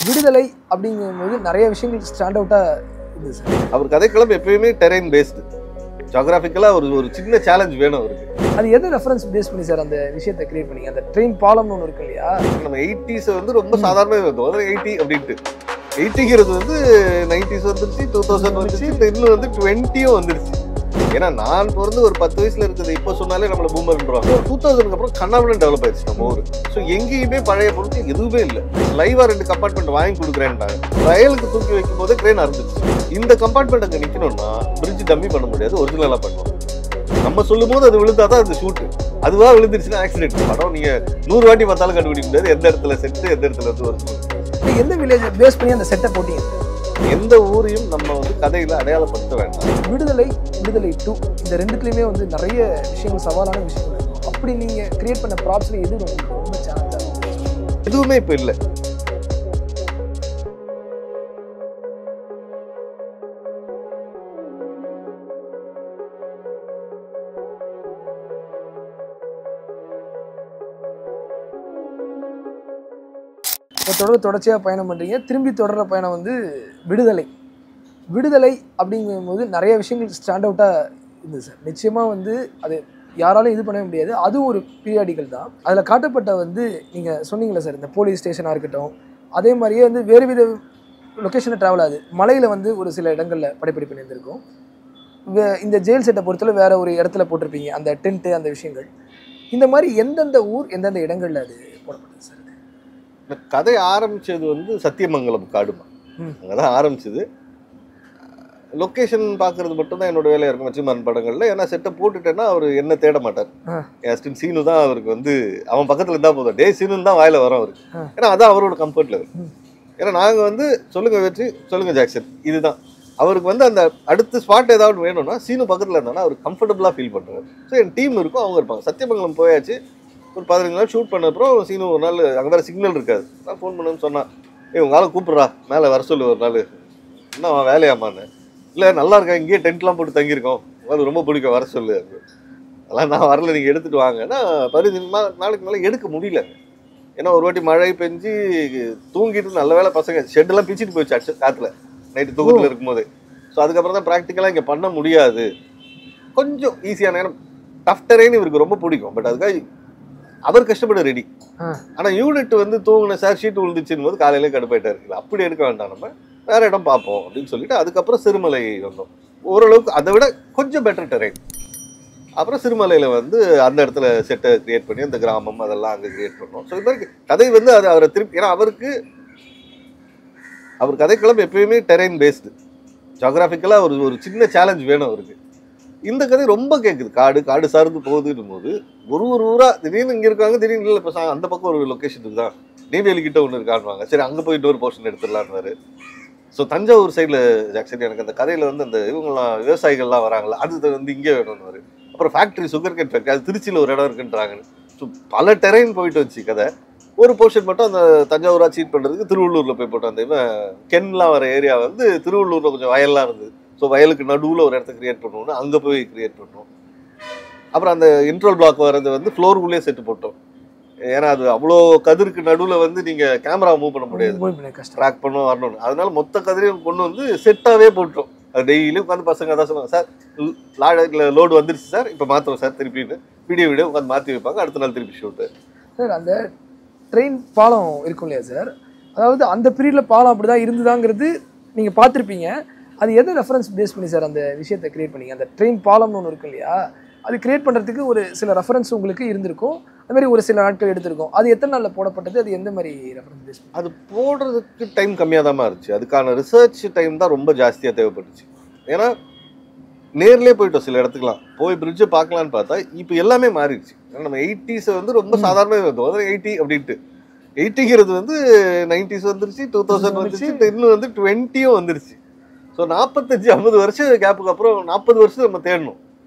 விடுதலை அப்படிங்கும்போது நிறைய விஷயங்கள் ஸ்டாண்ட் அவுட்டா இது சார். அவர் கதைக்களம் எப்பயுமே டெரைன் பேஸ்டு. ஜியோகிராஃபிக்கலா ஒரு சின்ன சேலஞ்ச் வேணும் அவருக்கு. அது எது ரெஃபரன்ஸ் பேஸ் பண்ணி சார் அந்த விஷயத்தை கிரியேட் பண்ணீங்க? அந்த ட்ரெயின் பாலம்னு ஒன்று இருக்கு இல்லையா? நம்ம 80s வந்து ரொம்ப சாதாரணமாக இருந்தோம். அதாவது 80 அப்படின்ட்டு 80ங்கிறது வந்து 90s வந்துருச்சு, 2000 வந்துருச்சு, இன்னும் வந்து 20யும் வந்துருச்சு. ஏன்னா நான் பிறந்து ஒரு 10 வயசுல இருக்குது இப்போ சொன்னாலே நம்மள பூமர்ன்றாங்க. 2000க்கு அப்புறம் கண்ணாமலும் டெவலப் ஆயிடுச்சு நம்ம ஊர். ஸோ எங்கேயுமே பழைய பொருட்கள் எதுவுமே இல்லை. லைவா 2 கம்பார்ட்மெண்ட் வாங்கி கொடுக்குறேன்ட்டாங்க. ரயிலுக்கு தூக்கி வைக்கும் போதே ட்ரெயின் அறுந்துருச்சு. இந்த கம்பார்ட்மெண்ட் அங்கே நிற்கணும்னா பிரிட்ஜ் டம்மி பண்ண முடியாது, ஒரிஜினலாக பண்ணுவோம். நம்ம சொல்லும் போது அது விழுந்தாதான் அது ஷூட்டு. அதுவா விழுந்துருச்சுன்னா ஆக்சிடென்ட். படம் நீங்க 100 வாட்டி பார்த்தாலும் கண்டுபிடிக்க முடியாது எந்த இடத்துல செட்டு, எந்த இடத்துல வந்து ஒரு எந்த வில்லேஜ் பேஸ் பண்ணி அந்த செட்டை போட்டீங்க? எந்த ஊரையும் நம்ம வந்து கதையில அடையாளப்படுத்த வேண்டாம். விடுதலை 2 இந்த ரெண்டுத்துலயுமே வந்து நிறைய விஷயங்கள், சவாலான விஷயங்கள் இருக்கும். அப்படி நீங்க கிரியேட் பண்ண ப்ராப்ஸ்ல எது ரொம்ப சேலஞ்சா? எதுவுமே இப்ப இல்லை. தொடர்ச்சியாக பயணம் பண்ணுறீங்க. திரும்பி தொடர்ற பயணம் வந்து விடுதலை அப்படிங்கும்போது நிறைய விஷயங்கள் ஸ்டாண்ட் அவுட்டாக இருந்தது சார். நிச்சயமாக வந்து அது யாராலும் இது பண்ணவே முடியாது. அதுவும் ஒரு பீரியாடிக்கல் தான். அதில் காட்டப்பட்ட வந்து நீங்கள் சொன்னீங்களே சார், இந்த போலீஸ் ஸ்டேஷனாக இருக்கட்டும், அதே மாதிரியே வந்து வேறு வித லொக்கேஷனில் ட்ராவல் ஆகுது. மலையில் வந்து ஒரு சில இடங்களில் படைப்பிடிப்பு பண்ணியிருந்திருக்கும். இந்த ஜெயில் செட்டை பொறுத்தவரை வேறு ஒரு இடத்துல போட்டிருப்பீங்க, அந்த டென்ட்டு, அந்த விஷயங்கள். இந்த மாதிரி எந்தெந்த ஊர், எந்தெந்த இடங்களில் அது போடப்பட்டது சார்? இந்த கதை ஆரம்பிச்சது வந்து சத்தியமங்கலம் காடுமா, அங்கதான் ஆரம்பிச்சது. லொக்கேஷன் பார்க்கறது மட்டும் தான் என்னோட வேலையா இருக்கும் வச்சுமான் படங்கள்ல. ஏன்னா செட்டை போட்டுட்டேன்னா அவர் என்ன தேட மாட்டார். ஏஸ்டின் சீனு தான் அவருக்கு வந்து அவன் பக்கத்துல இருந்தா போதும், டே சீனு தான் வாயில வரும் அவருக்கு. ஏன்னா அதான் அவரோட கம்ஃபர்ட் லெவல். ஏன்னா நாங்க வந்து சொல்லுங்க வெற்றி, சொல்லுங்க ஜாக்சன், இதுதான் அவருக்கு வந்து அந்த அடுத்த ஸ்பாட் ஏதாவது வேணும்னா சீனு பக்கத்துல இருந்தானா அவர் கம்ஃபர்டபுளா ஃபீல் பண்றாரு. ஸோ என் டீம் இருக்கும், அவங்க இருப்பாங்க. சத்தியமங்கலம் போயாச்சு. ஒரு 15 நாள் ஷூட் பண்ண அப்புறம் சீனு ஒரு நாள் அங்கே வேறு சிக்னல் இருக்காது. நான் ஃபோன் பண்ணேன்னு சொன்னான், உங்களால் கூப்பிட்றா மேலே வர சொல்லு ஒரு நாள். என்ன வேலையாமான்னு. இல்லை நல்லா இருக்கா, இங்கேயே டென்ட்லாம் போட்டு தங்கியிருக்கோம், அது ரொம்ப பிடிக்கும், வர சொல்லு. அதெல்லாம் நான் வரல, நீங்கள் எடுத்துகிட்டு வாங்கன்னா 15 நாளைக்கு மேலே எடுக்க முடியல. ஏன்னா ஒரு வாட்டி மழை பெஞ்சு தூங்கிட்டு நல்ல வேலை பசங்க ஷெட்டெல்லாம் பிச்சுட்டு போயிடுச்சு காற்றுல நைட்டு தூக்கத்தில் இருக்கும்போது. ஸோ அதுக்கப்புறம் தான் ப்ராக்டிக்கலாக இங்கே பண்ண முடியாது. கொஞ்சம் ஈஸியான, ஏன்னா டஃப் டெரைன் இவருக்கு ரொம்ப பிடிக்கும். பட் அதுக்காக அவர் கஷ்டப்பட ரெடி. ஆனால் யூனிட் வந்து தூங்கின சார் ஷீட் விழுந்துச்சுன்னு போது காலையிலே கடுப்பாயிட்டா இருக்குது. அப்படி எடுக்க வேண்டாம், நம்ம வேற இடம் பார்ப்போம் அப்படின்னு சொல்லிட்டு அதுக்கப்புறம் சிறுமலை வந்தோம். ஓரளவுக்கு அதை விட கொஞ்சம் பெட்டர் டெரைன். அப்புறம் சிறுமலையில் வந்து அந்த இடத்துல செட்டை கிரியேட் பண்ணி அந்த கிராமம் அதெல்லாம் அங்கே கிரியேட் பண்ணோம். ஸோ இது மாதிரி கதை வந்து அது அவரை திருப்பி, ஏன்னா அவர் கதைக்களம் எப்பயுமே டெரைன் பேஸ்டு. ஜியோகிராஃபிக்கலாக ஒரு சின்ன சேலஞ்ச் வேணும் அவருக்கு. இந்த கதை ரொம்ப கேட்குது, காடு சார்ந்து போகுதுன்னும் போது ஒரு ஊரா திடீர்னு இங்கே இருக்காங்க, திடீர்னு இல்லை இப்போ அந்த பக்கம் ஒரு லொக்கேஷன் இருக்குதான், நெய்வேலி கிட்ட ஒன்று இருக்கான்வாங்க. சரி அங்கே போயிட்டு ஒரு போர்ஷன் எடுத்துடலான்னு. ஸோ தஞ்சாவூர் சைடில் ஆக்சுவலி எனக்கு அந்த கதையில் வந்து அந்த இவங்கெல்லாம் விவசாயிகள்லாம் வராங்களா, அது வந்து இங்கே வேணும்னு. அப்புறம் ஃபேக்ட்ரி, சுகர் கேன் ஃபேக்ட்ரி, அது திருச்சியில் ஒரு இடம் இருக்குன்றாங்கன்னு. ஸோ பல டெரைன் போயிட்டு வச்சு கதை. ஒரு போர்ஷன் மட்டும் அந்த தஞ்சாவூராக சீட் பண்ணுறதுக்கு திருவள்ளூரில் போய் போட்டோம். அந்த இவன் கென்லாம் வர ஏரியா வந்து திருவள்ளூரில் கொஞ்சம் வயல்லாம் இருந்தது. ஸோ வயலுக்கு நடுவில் ஒரு இடத்த கிரியேட் பண்ணுவோம்னு அங்கே போய் கிரியேட் பண்ணோம். அப்புறம் அந்த இன்ட்ரோல் பிளாக் வர்றது வந்து ஃப்ளோருக்குள்ளேயே செட்டு போட்டோம். ஏன்னா அது அவ்வளோ கதிருக்கு நடுவில் வந்து நீங்கள் கேமரா மூவ் பண்ண முடியாது, ட்ராக் பண்ண வரணும்னு. அதனால மொத்த கதிரையும் கொண்டு வந்து செட்டாகவே போட்டோம். அது டெய்லியும் உட்காந்து பசங்க அதான் சொல்லுவாங்க, சார் லோடு வந்துருச்சு சார், இப்போ மாற்றுவோம் சார் திருப்பின்னு வீடியோ உட்காந்து மாற்றி வைப்பாங்க. அடுத்த நாள் திருப்பி ஷூட்டு. சார் அந்த ட்ரெயின் பாலம் இருக்கும் இல்லையா சார், அதாவது அந்த பீரியடில் பாலம் அப்படி தான் இருந்துதாங்கிறது நீங்கள் பார்த்துருப்பீங்க. அது எதை ரெஃபரன்ஸ் பேஸ் பண்ணி சார் அந்த விஷயத்தை கிரியேட் பண்ணீங்க? அந்த ட்ரெயின் பாலம்னு ஒன்று இருக்கு இல்லையா, அது கிரியேட் பண்ணுறதுக்கு ஒரு சில ரெஃபரன்ஸ் உங்களுக்கு இருந்திருக்கும், அது மாதிரி ஒரு சில நாட்கள் எடுத்திருக்கும். அது எத்தனை நாளில் போடப்பட்டது, அது எந்த மாதிரி ரெஃபரன்ஸ் பேஸ் பண்ணி? அது போடுறதுக்கு டைம் கம்மியாக தான் இருந்துச்சு. அதுக்கான ரிசர்ச் டைம் தான் ரொம்ப ஜாஸ்தியாக தேவைப்பட்டுச்சு. ஏன்னா நேர்லேயே போயிட்டோம் சில இடத்துக்குலாம், போய் பிரிட்ஜை பார்க்கலான்னு பார்த்தா இப்போ எல்லாமே மாறிடுச்சு. ஏன்னா நம்ம 80s வந்து ரொம்ப சாதாரணமாக இருந்தோம். அதாவது 80 அப்படின்ட்டு 80ங்கிறது வந்து 90s வந்துருச்சு, 2000 வந்துருச்சு, இன்னும் வந்து 20யும் வந்துருச்சு. ஸோ 45-50 வருஷம் கேப்புக்கு அப்புறம் 40 வருஷம் நம்ம தேடணும்.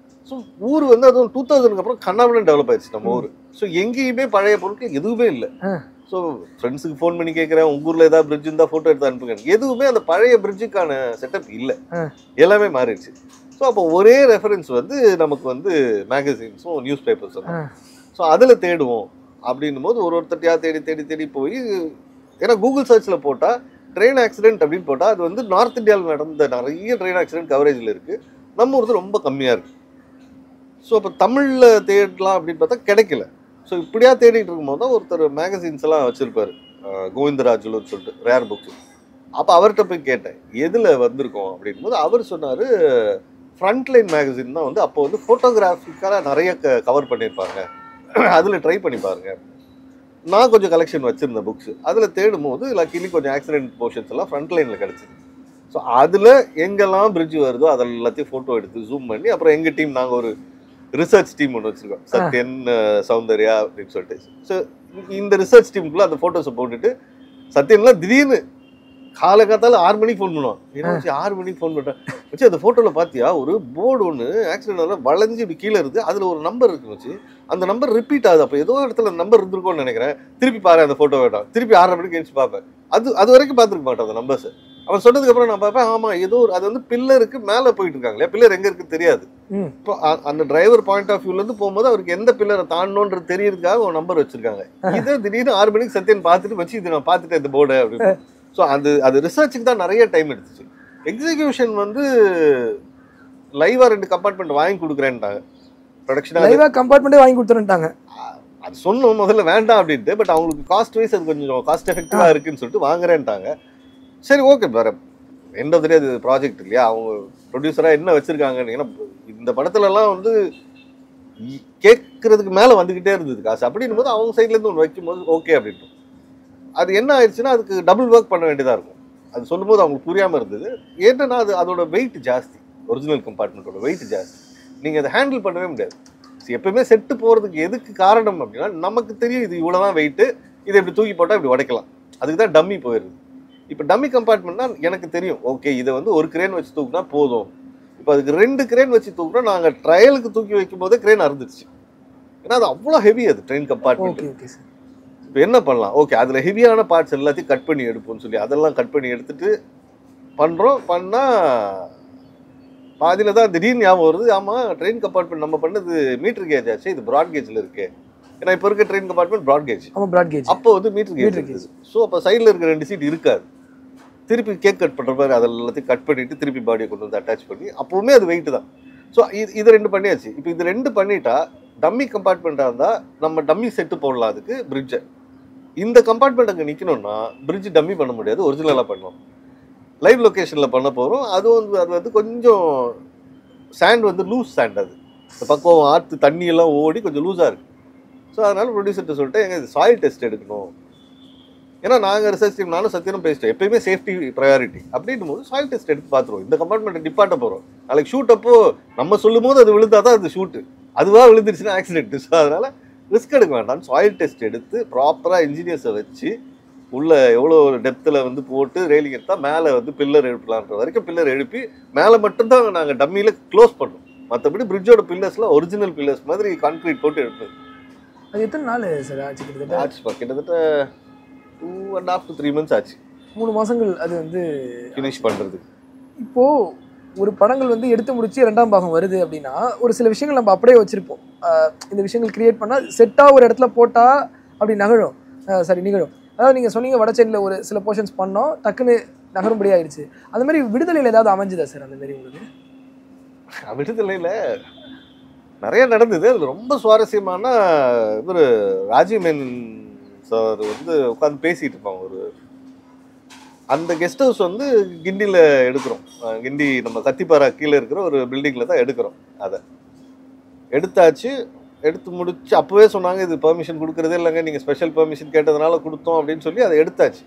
ஸோ ஊர் வந்து அதுவும் 2000க்கு அப்புறம் கண்ணாமலும் டெவலப் ஆயிடுச்சு நம்ம ஊர். ஸோ எங்கேயுமே பழைய பொருட்கள் எதுவுமே இல்லை. ஸோ ஃப்ரெண்ட்ஸுக்கு ஃபோன் பண்ணி கேட்குறேன், உங்கள் ஊரில் ஏதாவது பிரிட்ஜ் இருந்தால் ஃபோட்டோ எடுத்து அனுப்புங்க. எதுவுமே அந்த பழைய பிரிட்ஜுக்கான செட்டப் இல்லை, எல்லாமே மாறிடுச்சு. ஸோ அப்போ ஒரே ரெஃபரன்ஸ் வந்து நமக்கு வந்து மேகசின்ஸும் நியூஸ் பேப்பர்ஸும். ஸோ அதில் தேடுவோம் அப்படின்னும் போது ஒருத்தட்டையாக தேடி தேடி தேடி போய், ஏன்னா கூகுள் சர்ச்சில் போட்டால் ட்ரெயின் ஆக்சிடென்ட் அப்படின்னு போட்டால் அது வந்து நார்த் இந்தியாவில் நடந்த நிறைய ட்ரெயின் ஆக்சிடென்ட் கவரேஜில் இருக்குது, நம்ம ஊருக்கு ரொம்ப கம்மியாக இருக்குது. ஸோ அப்போ தமிழில் தேடலாம் அப்படின்னு பார்த்தா கிடைக்கல. ஸோ இப்படியா தேடிட்டு இருக்கும்போது தான் ஒருத்தர் மேகசின்ஸ் எல்லாம் வச்சுருப்பார், கோவிந்தராஜுலுன்னு சொல்லிட்டு, ரேர் புக்ஸ். அப்போ அவர்கிட்ட போய் கேட்டேன் எதில் வந்திருக்கோம் அப்படின் போது அவர் சொன்னார், ஃப்ரண்ட்லைன் மேகசின் தான் வந்து அப்போ வந்து ஃபோட்டோகிராஃபிக்காக நிறைய கவர் பண்ணியிருப்பாங்க, அதில் ட்ரை பண்ணி பாருங்க. நான் கொஞ்சம் கலெக்ஷன் வச்சுருந்தேன் புக்ஸ், அதில் தேடும் போது லக்கிலி கொஞ்சம் ஆக்சிடென்ட் போர்ஷன்ஸ் எல்லாம் ஃப்ரண்ட் லைனில் கிடச்சிது. ஸோ அதில் எங்கெல்லாம் பிரிட்ஜ் வருதோ அதில் எல்லாத்தையும் ஃபோட்டோ எடுத்து ஜூம் பண்ணி, அப்புறம் எங்கள் டீம் நாங்கள் ஒரு ரிசர்ச் டீம் ஒன்று வச்சுருக்கோம், சத்யன், சௌந்தர்யா அப்படின்னு சொல்லிட்டு. ஸோ இந்த ரிசர்ச் டீமுக்குள்ளே அந்த ஃபோட்டோஸை போட்டுட்டு, சத்யன்லாம் திடீர்னு காலங்காத்தால 6 மணிக்கு ஃபோன் பண்ணுவான். என்ன வச்சு 6 மணிக்கு ஃபோன் பண்ணுறேன் வச்சு, அந்த ஃபோட்டோவில் பார்த்தியா ஒரு போர்டு ஒன்று ஆக்சிடென்ட் வளைஞ்சு இப்படி கீழே இருக்குது, அதில் ஒரு நம்பர் இருக்குன்னு வச்சு, அந்த நம்பர் ரிப்பீட் ஆகுது. அப்போ ஏதோ இடத்துல நம்பர் இருந்திருக்கோன்னு நினைக்கிறேன். திருப்பி பாரு அந்த ஃபோட்டோ வேண்டாம், திருப்பி 6:30 மணிக்கு எழுச்சி பார்ப்பேன். அது வரைக்கும் பார்த்துருக்க மாட்டேன் அந்த நம்பர்ஸ். அவன் சொன்னதுக்கப்புறம் நான் பார்ப்பேன், ஆமாம் ஏதோ ஒரு அது வந்து பில்லருக்கு மேலே போயிட்டு இருக்காங்களே, பில்லர் எங்கே இருக்குன்னு தெரியாது. இப்போ அந்த டிரைவர் பாயிண்ட் ஆஃப் வியூலேருந்து போகும்போது அவருக்கு எந்த பில்லரை தாண்டணுன்றது தெரியறதுக்காக ஒரு நம்பர் வச்சிருக்காங்க. இதை திடீர்னு 6 மணிக்கு சத்யன் பார்த்துட்டு வச்சு, இது நான் பார்த்துட்டேன் இந்த போர்டு அப்படின்னு. ஸோ அது ரிசர்ச்சுக்கு தான் நிறைய டைம் எடுத்துச்சு. எக்ஸிக்யூஷன் வந்து லைவாக 2 கம்பார்ட்மெண்ட் வாங்கி கொடுக்குறேன்ட்டாங்க, ப்ரொடக்ஷனாக லைவாக கம்பார்ட்மெண்ட்டே வாங்கி கொடுத்துருட்டாங்க. அது சொன்னோம் முதல்ல வேண்டாம் அப்படின்ட்டு, பட் அவங்களுக்கு காஸ்ட் வைஸ் அது கொஞ்சம் காஸ்ட் எஃபெக்டிவாக இருக்குன்னு சொல்லிட்டு வாங்குறேன்ட்டாங்க. சரி ஓகே, வேறு எண்ட் ஆஃப் த டே அது ப்ராஜெக்ட் இல்லையா, அவங்க ப்ரொடியூசராக என்ன வச்சுருக்காங்கன்னு. ஏன்னா இந்த படத்துலலாம் வந்து கேட்குறதுக்கு மேலே வந்துக்கிட்டே இருந்தது காசு. அப்படின்னும் போது அவங்க சைட்லேருந்து ஒன்று வைக்கும்போது ஓகே அப்படின்ட்டு. அது என்ன ஆயிடுச்சுன்னா அதுக்கு டபுள் ஒர்க் பண்ண வேண்டியதாக இருக்கும். அது சொல்லும்போது அவங்களுக்கு புரியாமல் இருந்தது. ஏன்னா அதோட வெயிட் ஜாஸ்தி, ஒரிஜினல் கம்பார்ட்மெண்ட்டோட வெயிட் ஜாஸ்தி. நீங்கள் அதை ஹேண்டில் பண்ணவே முடியாது. எப்பவுமே செட்டு போகிறதுக்கு எதுக்கு காரணம் அப்படின்னா, நமக்கு தெரியும் இது இவ்வளோ தான் வெயிட்டு, இதை இப்படி தூக்கி போட்டால் இப்படி உடைக்கலாம், அதுக்கு தான் டம்மி போயிடுது. இப்போ டம்மி கம்பார்ட்மெண்ட்னா எனக்கு தெரியும், ஓகே இதை வந்து ஒரு கிரேன் வச்சு தூக்குனா போதும். இப்போ அதுக்கு 2 கிரேன் வச்சு தூக்குனா, நாங்கள் ட்ரையலுக்கு தூக்கி வைக்கும் போதே கிரேன் அறுந்துருச்சு. ஏன்னா அது அவ்வளோ ஹெவி, அது ட்ரெயின் கம்பார்ட்மெண்ட். இப்போ என்ன பண்ணலாம், ஓகே அதில் ஹெவியான பார்ட்ஸ் எல்லாத்தையும் கட் பண்ணி எடுப்போம்னு சொல்லி அதெல்லாம் கட் பண்ணி எடுத்துட்டு பண்ணுறோம். பண்ணால் பாதியில் தான் திடீர்னு ஞாபகம் வருது, ஆமாம் ட்ரெயின் கம்பார்ட்மெண்ட் நம்ம பண்ணது மீட்டர் கேஜ் ஆச்சு, இது ப்ராட் கேஜில் இருக்கு. ஏன்னா இப்போ இருக்க ட்ரெயின் கம்பார்ட்மெண்ட் ப்ராட் கேஜ், அப்போ வந்து மீட்டர் கேஜ் இருக்குது. ஸோ அப்போ சைடில் இருக்கிற 2 சீட் இருக்காது. திருப்பி கேக் கட் பண்ணுற மாதிரி அதில் எல்லாத்தையும் கட் பண்ணிவிட்டு திருப்பி பாடியை கொண்டு வந்து அட்டாச் பண்ணி, அப்போவுமே அது வெயிட்டு தான். ஸோ இது 2 பண்ணியாச்சு. இப்போ இது 2 பண்ணிட்டா டம்மி கம்பார்ட்மெண்ட்டாக இருந்தால் நம்ம டம்மி செட்டு போடலாம் அதுக்கு பிரிட்ஜை. இந்த கம்பார்ட்மெண்ட் அங்கே நிற்கணும்னா பிரிட்ஜ் டம்மி பண்ண முடியாது, ஒரிஜினலாக பண்ணணும். லைவ் லொக்கேஷனில் பண்ண போகிறோம். அது வந்து கொஞ்சம் சாண்ட் வந்து லூஸ் சாண்ட், அது இந்த பக்கம் ஆற்று தண்ணியெல்லாம் ஓடி கொஞ்சம் லூஸாக இருக்குது. ஸோ அதனால் ப்ரொடியூசர்கிட்ட சொல்லிட்டு எங்கள் இது சாயில் டெஸ்ட் எடுக்கணும். ஏன்னா நாங்கள் ரிசர்ச் டீம் நானும் சத்தியனும் பேசிட்டோம், எப்பயுமே சேஃப்டி ப்ரையாரிட்டி அப்படின்னும் போது சாயில் டெஸ்ட் எடுத்து பார்த்துருவோம். இந்த கம்பார்ட்மெண்ட்டை நிப்பாட்ட போகிறோம், நாளைக்கு ஷூட் அப்போ நம்ம சொல்லும் போது அது விழுந்தா தான் அது ஷூட்டு, அதுவாக விழுந்துருச்சுன்னா ஆக்சிடென்ட். ஸோ அதனால் ரிஸ்க் எடுக்க வேண்டாம், சாயில் டெஸ்ட் எடுத்து ப்ராப்பராக இன்ஜினியர்ஸை வச்சு உள்ளே எவ்வளோ டெப்த்தில் வந்து போட்டு ரெயிலிங் எடுத்தால் மேலே வந்து பில்லர் எழுப்பலான்ற வரைக்கும் பில்லர் எழுப்பி மேலே மட்டும்தான் நாங்கள் டம்மியில் க்ளோஸ் பண்ணோம். மற்றபடி பிரிட்ஜோட பில்லர்ஸ்லாம் ஒரிஜினல் பில்லர்ஸ் மாதிரி கான்க்ரீட் போட்டு எடுப்போம். அது எத்தனை நாள் சார் ஆச்சு? கிட்டத்தட்ட 2.5 to 3 months ஆச்சு, 3 மாதங்கள் அது வந்து ஃபினிஷ் பண்ணுறதுக்கு. இப்போது ஒரு படங்கள் வந்து எடுத்து முடிச்சு 2ஆம் பாகம் வருது அப்படின்னா ஒரு சில விஷயங்கள் நம்ம அப்படியே வச்சுருப்போம். இந்த விஷயங்கள் கிரியேட் பண்ணால் செட்டாக ஒரு இடத்துல போட்டால் அப்படி நிகழும். அதாவது நீங்கள் சொன்னீங்க வடச்சென்னையில் ஒரு சில போர்ஷன்ஸ் பண்ணோம், டக்குன்னு நகரும்படி ஆயிடுச்சு. அந்த மாதிரி விடுதலையில் ஏதாவது அமைஞ்சுதா சார் அந்த மாதிரி உங்களுக்கு? விடுதலையில் நிறைய நடந்தது. அதில் ரொம்ப சுவாரஸ்யமான இவர் ராஜீவ் மேனன் சார் வந்து உட்காந்து பேசிகிட்டு இருப்பாங்க. அந்த கெஸ்ட் ஹவுஸ் வந்து கிண்டியில் எடுக்கிறோம். கிண்டி நம்ம கத்திப்பாரா கீழே இருக்கிற ஒரு பில்டிங்கில் தான் எடுக்கிறோம். அதை எடுத்தாச்சு, எடுத்து முடிச்சு அப்போவே சொன்னாங்க இது பெர்மிஷன் கொடுக்குறதே இல்லைங்க, நீங்கள் ஸ்பெஷல் பெர்மிஷன் கேட்டதுனால கொடுத்தோம் அப்படின்னு சொல்லி அதை எடுத்தாச்சு.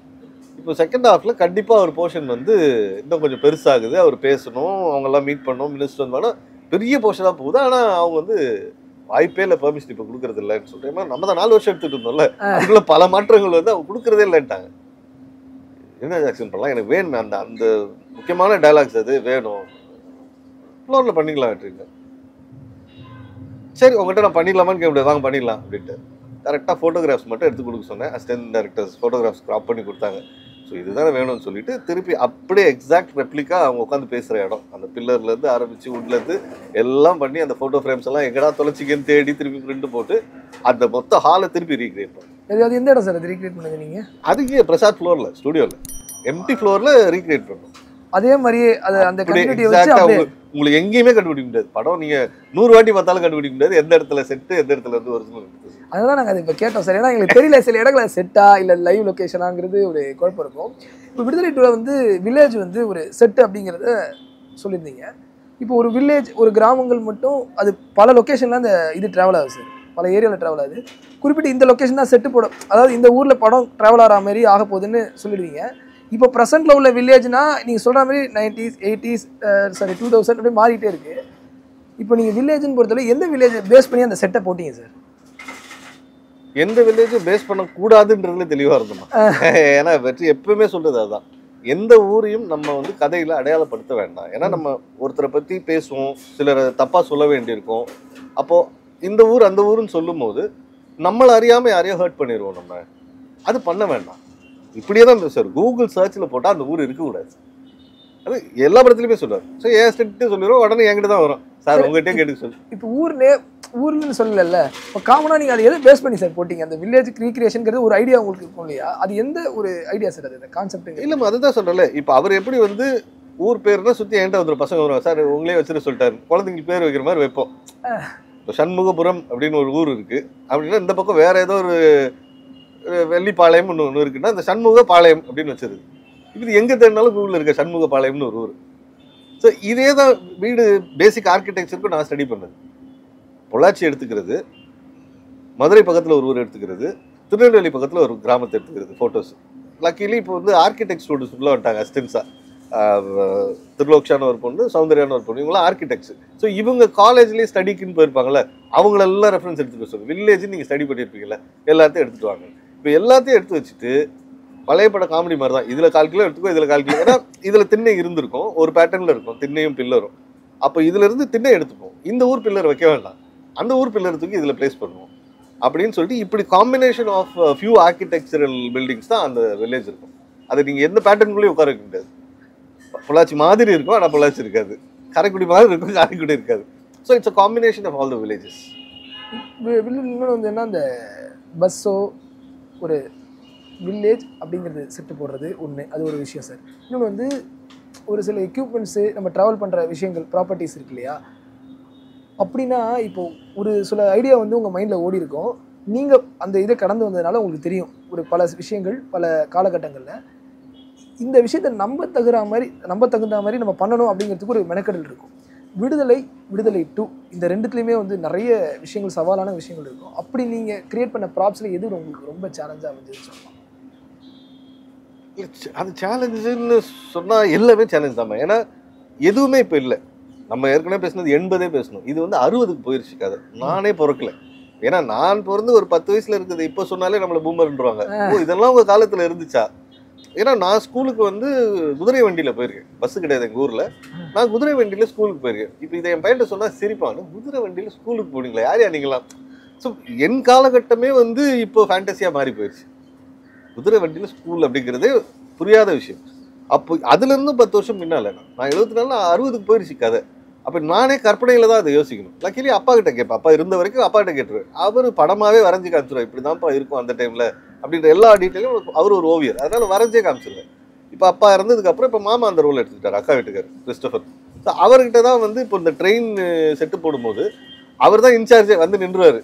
இப்போ செகண்ட் ஹாஃபில் கண்டிப்பாக ஒரு போர்ஷன் வந்து இன்னும் கொஞ்சம் பெருசாகுது, அவர் பேசணும், அவங்கெல்லாம் மீட் பண்ணணும், மினிஸ்டர் வந்தாலும் பெரிய போர்ஷனாக போகுது. ஆனால் அவங்க வந்து வாய்ப்பே இல்லை பெர்மிஷன் இப்போ கொடுக்குறது இல்லைன்னு சொல்லிட்டு, நம்ம தான் 4 வருஷம் எடுத்துகிட்டு இருந்தோம்ல, அதுக்குள்ள பல மாற்றங்கள் வந்து அவங்க கொடுக்குறதே இல்லைன்ட்டாங்க. என்ன ஆக்ஷன் பண்ணலாம், எனக்கு வேணும் அந்த முக்கியமான டைலாக்ஸ் அது வேணும், ஃப்ளோரில் பண்ணிக்கலாம் வெட்டுறீங்க. சரி உங்கள்கிட்ட நான் பண்ணிடலாமான்னு கேட்க முடியாது, வாங்க பண்ணிடலாம் அப்படின்ட்டு கரெக்டாக ஃபோட்டோகிராஃப்ஸ் மட்டும் எடுத்து கொடுக்க சொன்னேன். அசிஸ்டன்ட் டைரக்டர்ஸ் ஃபோட்டோகிராஃப்ஸ் க்ராப் பண்ணி கொடுத்தாங்க. ஸோ இதுதானே வேணும்னு சொல்லிட்டு திருப்பி அப்படியே எக்ஸாக்ட் ரெப்ளிக்கா அவங்க உட்காந்து பேசுகிற இடம், அந்த பில்லர்லேருந்து ஆரம்பித்து உட்லேருந்து எல்லாம் பண்ணி அந்த ஃபோட்டோ ஃப்ரேம்ஸ் எல்லாம் எங்கடா தொலைச்சிக்கன்னு தேடி திருப்பி பிரிண்ட் போட்டு அந்த மொத்த ஹாலை திருப்பி ரீக்ரியேட் பண்ணேன். அது எந்த இடம் சார் அது ரீக்ரியேட் பண்ணுங்க நீங்கள்? அதுக்கு பிரசாத் ஃப்ளோரில் ஸ்டுடியோவில் எம்டி ஃப்ளோர்ல ரீக்ரியேட் பண்ணணும். அதே மாதிரியே அது அந்த அப்படியே கம்யூனிட்டியை வச்சு எக்ஸாக்டா அப்படியே உங்களுக்கு எங்கேயுமே கண்டுபிடிக்க முடியாது. படம் நீங்க 100 வாட்டி பார்த்தாலும் கண்டுபிடிக்க முடியாது எந்த இடத்துல செட்டு எந்த இடத்துல வந்து ஒரிஜினல். அதுதான் நாங்கள் அதை இப்போ கேட்டோம் சார். ஏன்னா எங்களுக்கு தெரியல சில இடங்களில் செட்டா இல்லை லைவ் லொக்கேஷனாங்கிறது ஒரு குழப்பம் இருக்கும். இப்போ விடுதலை டூவில் வந்து வில்லேஜ் வந்து ஒரு செட்டு அப்படிங்கிறத சொல்லியிருந்தீங்க. இப்போ ஒரு வில்லேஜ் ஒரு கிராமங்கள் மட்டும் அது பல லொக்கேஷனில் அந்த இது ட்ராவல் ஆகுது சார், பல ஏரியாவில் ட்ராவல் ஆகுது. குறிப்பிட்டு இந்த லொக்கேஷன் தான் செட்டு போடும், அதாவது இந்த ஊரில் படம் ட்ராவல் ஆகிற மாதிரி ஆக போகுதுன்னு சொல்லிடுவீங்க. இப்போ ப்ரெசென்ட்டில் உள்ள வில்லேஜ்னா நீங்கள் சொல்கிற மாதிரி 90s 80s 2000 அப்படியே மாறிட்டே இருக்குது. இப்போ நீங்கள் வில்லேஜ்னு பொறுத்தவரை எந்த வில்லேஜ் பேஸ் பண்ணி அந்த செட்டை போட்டீங்க சார்? எந்த வில்லேஜும் பேஸ் பண்ணக்கூடாதுன்றதுல தெளிவாக இருந்தோம். ஏன்னா வெற்றி எப்பவுமே சொல்றது அதுதான். எந்த ஊரையும் நம்ம வந்து கதையில் அடையாளப்படுத்த வேண்டாம். ஏன்னா நம்ம ஒருத்தரை பற்றி பேசுவோம், சிலரை தப்பாக சொல்ல வேண்டியிருக்கும். அப்போது இந்த ஊர் அந்த ஊருன்னு சொல்லும் போது நம்மளை அறியாமல் யாரையும் ஹர்ட் பண்ணிடுவோம். நம்ம அது பண்ண வேண்டாம். இப்படியே தான் சார் கூகுள் சர்ச்சில் போட்டால் அந்த ஊர் இருக்கக்கூடாது. அது எல்லா படத்துலையுமே சொல்லுவார். ஸோ ஏன் ஸ்டெட்டு சொல்லிடுவோம், உடனே என்கிட்ட தான் வரும் சார், உங்கள்கிட்டே கேட்டு சொல்லு. இப்போ ஊர்னு சொல்லல, இப்போ காமனாக நீங்கள் அதை எதை பேஸ் பண்ணி சார் போட்டிங்க? அந்த வில்லேஜ் ரீக்ரியேஷன்ங்கிறது ஒரு ஐடியா உங்களுக்கு இருக்கும் இல்லையா? அது எந்த ஒரு ஐடியா சார் அது கான்செப்ட்? இல்லை அதுதான் சொல்கிறேன்ல. இப்போ அவர் எப்படி வந்து ஊர் பேருனா சுற்றி என்கிட்ட வந்துடும் பசங்க வருவாங்க, சார் உங்களே வச்சுட்டு சொல்லிட்டாரு, குழந்தைங்களுக்கு பேர் வைக்கிற மாதிரி வைப்போம். இப்போ சண்முகபுரம் அப்படின்னு ஒரு ஊர் இருக்குது அப்படின்னா இந்த பக்கம் வேறு ஏதோ ஒரு வெள்ளிப்பாளையம் ஒன்று இருக்குன்னா இந்த சண்முக பாளையம் அப்படின்னு வச்சிருக்கு. இது எங்கே தேடினாலும் கூகுளில் இருக்க சண்முக பாளையம்னு ஒரு ஊர். ஸோ இதே தான் வீடு பேசிக் ஆர்கிடெக்சருக்கும் நான் ஸ்டடி பண்ணது. பொள்ளாச்சி எடுத்துக்கிறது, மதுரை பக்கத்தில் ஒரு ஊர் எடுத்துக்கிறது, திருநெல்வேலி பக்கத்தில் ஒரு கிராமத்தை எடுத்துக்கிறது ஃபோட்டோஸ். லக்கிலி இப்போ வந்து ஆர்கிடெக்ட் ஸ்டூடெண்ட்ஸ் உள்ளே வந்துட்டாங்க அசிஸ்டன்ஸாக. திருலோக்ஷான ஒரு பொண்ணு, சௌந்தர்யான ஒரு பொண்ணு, இவங்களாம் ஆர்கிடெக்ட்ஸ். ஸோ இவங்க காலேஜ்லேயே ஸ்டடிக்குன்னு போயிருப்பாங்கல்ல, அவங்களெல்லாம் ரெஃபரன்ஸ் எடுத்துகிட்டு சொல்லு. வில்லேஜ் நீங்கள் ஸ்டடி பண்ணியிருப்பீங்களா, எல்லாத்தையும் எடுத்துகிட்டு வாங்க. இப்போ எல்லாத்தையும் எடுத்து வச்சுட்டு பழைய பட காமெடி மாதிரி தான், இதில் 1/4 கிலோ எடுத்துக்கோ, இதில் 1/4 கிலோ. ஏன்னா இதில் திண்ணை இருந்திருக்கும், ஒரு பேட்டர்னில் இருக்கும் திண்ணையும் பில்லரும். அப்போ இதிலிருந்து திண்ணை எடுத்துப்போம், இந்த ஊர் பில்லர் வைக்க வேண்டாம், அந்த ஊர் பில்லர் தூக்கி இதில் பிளேஸ் பண்ணுவோம் அப்படின்னு சொல்லிட்டு இப்படி combination of few architectural buildings தான் அந்த வில்லேஜ் இருக்கும். அது நீங்கள் எந்த பேட்டர்னுக்குள்ளேயும் உட்கார வைக்க முடியாது. பொள்ளாச்சி மாதிரி இருக்கும், ஆனால் பொள்ளாச்சி இருக்காது. காரைக்குடி மாதிரி இருக்கும், காரைக்குடி இருக்காது. So it's a combination of all the villages. இன்னொன்று வந்து என்ன, அந்த பஸ்ஸோ ஒரு வில்லேஜ் அப்படிங்கிறது செட்டு போடுறது ஒன்று, அது ஒரு விஷயம் சார். இன்னொன்று வந்து ஒரு சில எக்யூப்மெண்ட்ஸு நம்ம ட்ராவல் பண்ணுற விஷயங்கள் ப்ராப்பர்ட்டிஸ் இருக்கு இல்லையா? அப்படின்னா இப்போது ஒரு சில ஐடியா வந்து உங்கள் மைண்டில் ஓடி இருக்கும், நீங்கள் அந்த இதை கடந்து வந்ததுனால உங்களுக்கு தெரியும் ஒரு பல விஷயங்கள் பல காலகட்டங்களில் இந்த விஷயத்தை நம்ப தகுந்த மாதிரி நம்ம பண்ணணும் அப்படிங்கிறதுக்கு ஒரு மெனக்கெடல் இருக்கும். விடுதலை 2 இந்த ரெண்டுத்துலேயுமே வந்து நிறைய விஷயங்கள் சவாலான விஷயங்கள் இருக்கும். அப்படி நீங்கள் கிரியேட் பண்ண ப்ராப்ஸில் எது உங்களுக்கு ரொம்ப சேலஞ்சாக அமைஞ்சதுன்னு சொல்லலாம்? அது சேலஞ்சுன்னு சொன்னால் எல்லாமே சேலஞ்ச் தான். ஏன்னா எதுவுமே இப்போ இல்லை. நம்ம ஏற்கனவே பேசினது 80 பேசணும், இது வந்து 60க்கு போயிடுச்சு கதை. நானே பிறக்கல. ஏன்னா நான் பிறந்து ஒரு 10 வயசுல இருக்குது, இப்போ சொன்னாலே நம்மளை பூமர்ன்றாங்க. ஓ இதெல்லாம் உங்கள் காலத்தில் இருந்துச்சா? ஏன்னா நான் ஸ்கூலுக்கு வந்து குதிரை வண்டியில் போயிருக்கேன், பஸ்ஸு கிடையாது எங்கள் ஊரில். நான் குதிரை வண்டியில் ஸ்கூலுக்கு போயிருக்கேன். இப்போ இதை என் பையன்ட்ட சொன்னால் சிரிப்பாங்க, குதிரை வண்டியில் ஸ்கூலுக்கு போனீங்களா, யார் நீங்களாம்? ஸோ என் காலகட்டமே வந்து இப்போ ஃபேண்டஸியாக மாறி போயிடுச்சு. குதிரை வண்டியில் ஸ்கூல் அப்படிங்கிறதே புரியாத விஷயம். அப்போ அதுலேருந்து 10 வருஷம் முன்னால் நான் 74 60க்கு போயிடுச்சு கதை. அப்போ நானே கற்பனையில் தான் அதை யோசிக்கணும். லக்கிலி அப்பா கிட்ட கேட்பேன், அப்பா இருந்த வரைக்கும் அப்பா கிட்ட கேட்டுருவேன். அவர் படமாகவே வரைஞ்சி காமிச்சிருவார், இப்படி தான்ப்பா இருக்கும் அந்த டைமில் அப்படின்ற எல்லா டீட்டெயிலும். அவர் ஒரு ஓவியர், அதனால் வரைஞ்சே காமிச்சிருவேன். இப்போ அப்பா இறந்ததுக்கப்புறம் இப்போ மாமா அந்த ரோல் எடுத்துக்கிட்டார், அக்கா வீட்டுக்கார் கிறிஸ்டோஃபர். ஸோ அவர்கிட்ட தான் வந்து இப்போ இந்த ட்ரெயின் செட்டு போடும்போது அவர் தான் இன்சார்ஜே வந்து நின்றுவார்.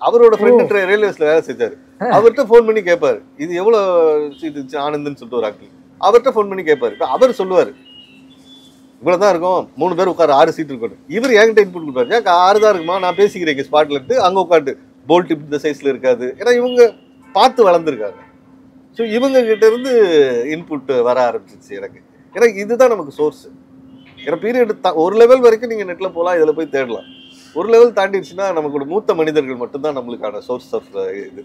அவரோட ஃப்ரெண்டு ரயில்வேஸில் வேலை செஞ்சார். அவர்கிட்ட ஃபோன் பண்ணி கேட்பார், இது எவ்வளோ சீட்டு ஆனந்துன்னு சொல்லிட்டு ஒரு ஆக்டிங். அவர்கிட்ட ஃபோன் பண்ணி கேட்பார். இப்போ அவர் சொல்லுவார் இவ்வளோ தான் இருக்கும், 3 பேர் உட்கார 6 சீட் இருக்கும். இவர் என்கிட்ட இன்புட் கொடுப்பாரு, ஏன் 6 தான் இருக்குமா, நான் பேசிக்கிறேன் ஸ்பாட்ல இருந்து அங்கே உட்காந்து. போல்ட் டிப் இந்த சைஸில் இருக்காது, ஏன்னா இவங்க பார்த்து வளர்ந்துருக்காங்க. ஸோ இவங்க கிட்ட இருந்து இன்புட் வர ஆரம்பிச்சிச்சு எனக்கு. ஏன்னா இதுதான் நமக்கு சோர்ஸ். ஏன்னா பீரியட் ஒரு லெவல் வரைக்கும் நீங்கள் நெட்டில் போகலாம், இதில் போய் தேடலாம். ஒரு லெவல் தாண்டிடுச்சுன்னா நமக்கு மூத்த மனிதர்கள் மட்டும்தான் நம்மளுக்கான சோர்ஸ் ஆஃப் இது.